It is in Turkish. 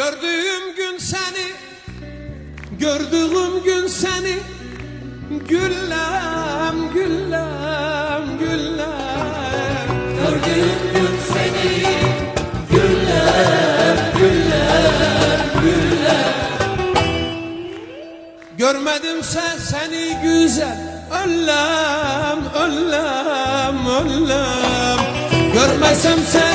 Gördüğüm gün seni, gördüğüm gün seni, güllem, güllem, güllem. Gördüğüm gün seni, güller, güller, güller. Görmedimse seni güzel, ölem, ölem, ölem. Görmezsemse